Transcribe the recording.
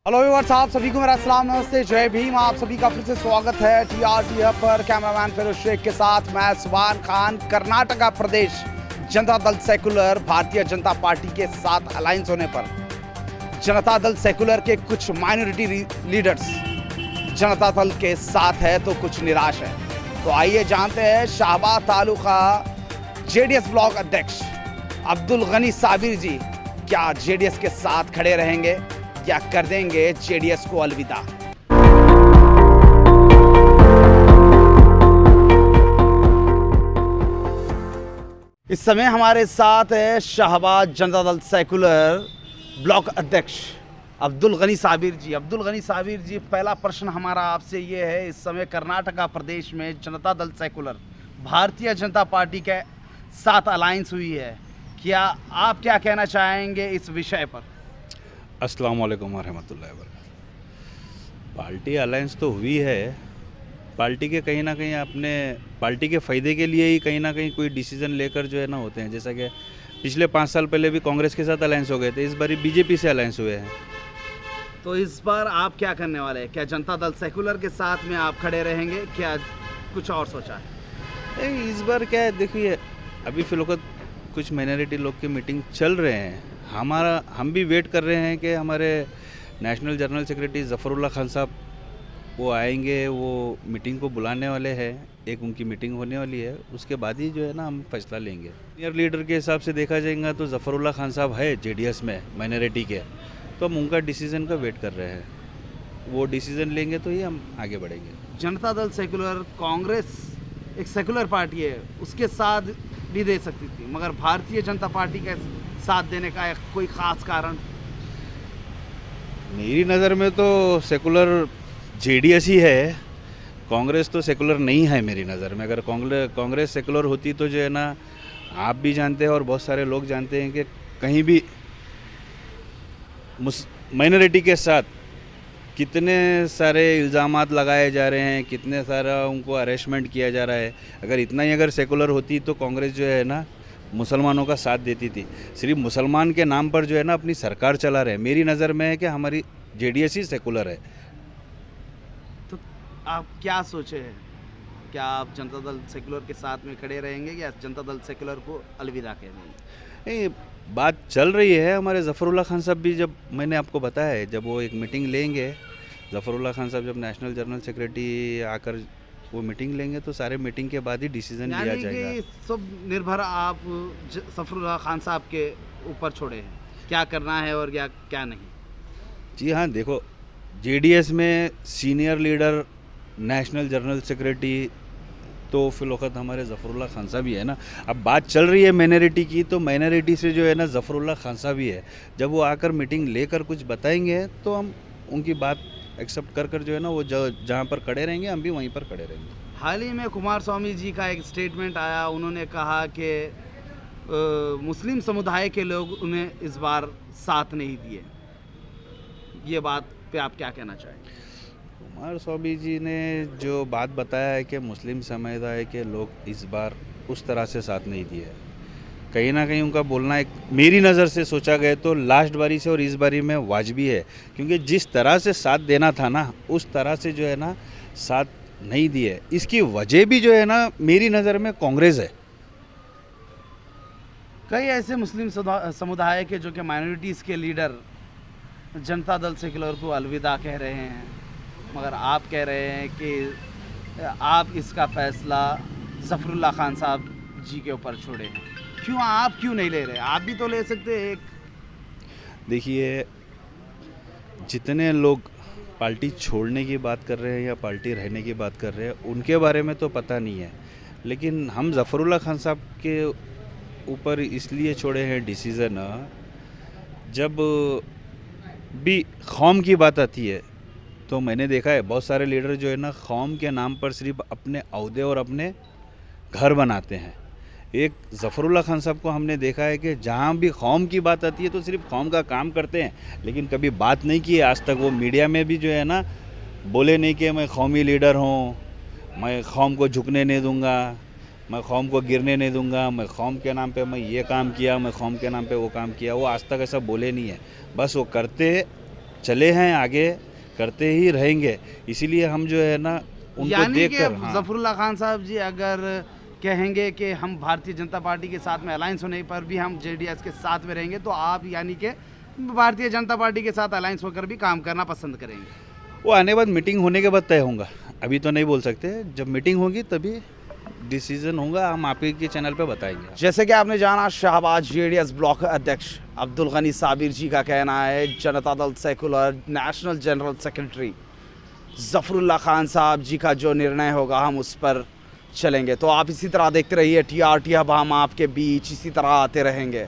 Hello viewers, आप सभी को मेरा सलाम, नमस्ते, जय भीम। आप सभी का फिर से स्वागत है टीआरटी हब पर। कैमरामैन फिरोज शेख के साथ मैं सुभान खान। कर्नाटका प्रदेश जनता दल सेकुलर भारतीय जनता पार्टी के साथ अलायंस होने पर जनता दल सेकुलर के कुछ माइनॉरिटी लीडर्स जनता दल के साथ है तो कुछ निराश है। तो आइए जानते हैं शाहबाद तालुका जेडीएस ब्लॉक अध्यक्ष अब्दुल गनी साबिर जी क्या जेडीएस के साथ खड़े रहेंगे या कर देंगे जेडीएस को अलविदा। इस समय हमारे साथ है शाहबाद जनता दल सेकुलर ब्लॉक अध्यक्ष अब्दुल गनी साबिर जी। अब्दुल गनी साबिर जी, पहला प्रश्न हमारा आपसे ये है, इस समय कर्नाटका प्रदेश में जनता दल सेकुलर भारतीय जनता पार्टी के साथ अलायंस हुई है, क्या आप क्या कहना चाहेंगे इस विषय पर? अस्सलाम वालेकुम रहमतुल्लाहि व बरकातहू। पार्टी अलायंस तो हुई है, पार्टी के कहीं ना कहीं अपने पार्टी के फ़ायदे के लिए ही कहीं ना कहीं कोई डिसीज़न लेकर जो है ना होते हैं। जैसा कि पिछले 5 साल पहले भी कांग्रेस के साथ अलायंस हो गए थे, इस बार बीजेपी से अलायंस हुए हैं। तो इस बार आप क्या करने वाले हैं? क्या जनता दल सेकुलर के साथ में आप खड़े रहेंगे, क्या कुछ और सोचा है? इस बार क्या है, देखिए अभी फिलहाल कुछ माइनॉरिटी लोग की मीटिंग चल रहे हैं। हम भी वेट कर रहे हैं कि हमारे national general secretary Zafarullah Khan साहब वो आएंगे, वो मीटिंग को बुलाने वाले हैं। एक उनकी मीटिंग होने वाली है, उसके बाद ही जो है ना हम फैसला लेंगे। सीनियर लीडर के हिसाब से देखा जाएगा तो ज़फ़रुल्लाह खान साहब है जेडीएस में माइनॉरिटी के, तो हम उनका डिसीज़न का वेट कर रहे हैं। वो डिसीज़न लेंगे तो ही हम आगे बढ़ेंगे। जनता दल सेकुलर कांग्रेस एक सेकुलर पार्टी है, उसके साथ भी दे सकती थी, मगर भारतीय जनता पार्टी के साथ देने का एक कोई ख़ास कारण? मेरी नज़र में तो सेकुलर जेडीएस ही है, कांग्रेस तो सेकुलर नहीं है मेरी नज़र में। अगर कांग्रेस सेकुलर होती तो जो है ना, आप भी जानते हैं और बहुत सारे लोग जानते हैं कि कहीं भी माइनॉरिटी के साथ कितने सारे इल्ज़ामात लगाए जा रहे हैं, कितने सारा उनको अरेस्टमेंट किया जा रहा है। अगर इतना ही अगर सेकुलर होती तो कांग्रेस जो है ना मुसलमानों का साथ देती थी। सिर्फ मुसलमान के नाम पर जो है ना अपनी सरकार चला रहे हैं। मेरी नज़र में है कि हमारी जेडीएस ही सेकुलर है। तो आप क्या सोचे हैं, क्या आप जनता दल सेकुलर के साथ में खड़े रहेंगे या जनता दल सेकुलर को अलविदा कह देंगे? नहीं, बात चल रही है। हमारे ज़फ़रुल्लाह खान साहब भी, जब मैंने आपको बताया है, जब वो एक मीटिंग लेंगे, ज़फ़रुल्लाह खान साहब जब नेशनल जनरल सेक्रेटरी आकर वो मीटिंग लेंगे तो सारे मीटिंग के बाद ही डिसीजन लिया जाएगा। कि सब निर्भर आप ज़फ़रुल्लाह खान साहब के ऊपर छोड़े हैं, क्या करना है और क्या नहीं? जी हाँ, देखो जेडीएस में senior leader national general secretary तो फिलहाल हमारे ज़फ़रुल्लाह खान साहब ही है ना। अब बात चल रही है माइनॉरिटी की, तो माइनॉरिटी से जो है ना ज़फ़रुल्लाह खान साहब ही है। जब वो आकर मीटिंग लेकर कुछ बताएंगे तो हम उनकी बात एक्सेप्ट कर जो है ना, वो जहाँ पर खड़े रहेंगे हम भी वहीं पर खड़े रहेंगे। हाल ही में कुमार स्वामी जी का एक स्टेटमेंट आया, उन्होंने कहा कि मुस्लिम समुदाय के लोग उन्हें इस बार साथ नहीं दिए। ये बात पे आप क्या कहना चाहेंगे? कुमार स्वामी जी ने जो बात बताया है कि मुस्लिम समुदाय के लोग इस बार उस तरह से साथ नहीं दिए, कहीं ना कहीं उनका बोलना एक मेरी नज़र से सोचा गया तो लास्ट बारी से और इस बारी में वाजबी है। क्योंकि जिस तरह से साथ देना था ना, उस तरह से जो है ना साथ नहीं दिए। इसकी वजह भी जो है ना मेरी नज़र में कांग्रेस है। कई ऐसे मुस्लिम समुदाय के जो कि माइनॉरिटीज़ के लीडर जनता दल सेकुलर को अलविदा कह रहे हैं, मगर आप कह रहे हैं कि आप इसका फैसला ज़फ़रुल्लाह खान साहब जी के ऊपर छोड़े हैं। क्यों, आप क्यों नहीं ले रहे? आप भी तो ले सकते हैं। देखिए, जितने लोग पार्टी छोड़ने की बात कर रहे हैं या पार्टी रहने की बात कर रहे हैं, उनके बारे में तो पता नहीं है, लेकिन हम ज़फ़रुल्लाह खान साहब के ऊपर इसलिए छोड़े हैं डिसीज़न, जब भी कौम की बात आती है तो मैंने देखा है बहुत सारे लीडर जो है ना कौम के नाम पर सिर्फ अपने अहदे और अपने घर बनाते हैं। एक ज़फ़रुल्लाह खान साहब को हमने देखा है कि जहाँ भी कौम की बात आती है तो सिर्फ कौम का काम करते हैं, लेकिन कभी बात नहीं की है आज तक। वो मीडिया में भी जो है ना बोले नहीं कि मैं कौमी लीडर हूँ, मैं कौम को झुकने नहीं दूँगा, मैं कौम को गिरने नहीं दूंगा, मैं कौम के नाम पे मैं ये काम किया, मैं कौम के नाम पे वो काम किया। वो आज तक ऐसा बोले नहीं है। बस वो करते चले हैं, आगे करते ही रहेंगे। इसीलिए हम जो है ना उनको यानी कि देखकर हाँ, जफरुल्लाह खान साहब जी अगर कहेंगे कि हम भारतीय जनता पार्टी के साथ में अलायंस होने पर भी हम जेडीएस के साथ में रहेंगे, तो आप यानी कि भारतीय जनता पार्टी के साथ अलायंस होकर भी काम करना पसंद करेंगे? वो आने बाद मीटिंग होने के बाद तय होगा, अभी तो नहीं बोल सकते। जब मीटिंग होगी तभी डिसीजन होगा, हम आप ही के चैनल पे बताएंगे। जैसे कि आपने जाना, शाहबाज जेडीएस ब्लॉक अध्यक्ष अब्दुल गनी साबिर जी का कहना है Janata Dal secular national general secretary Zafrullah Khan साहब जी का जो निर्णय होगा हम उस पर चलेंगे। तो आप इसी तरह देखते रहिए TRT, अब हम आपके बीच इसी तरह आते रहेंगे।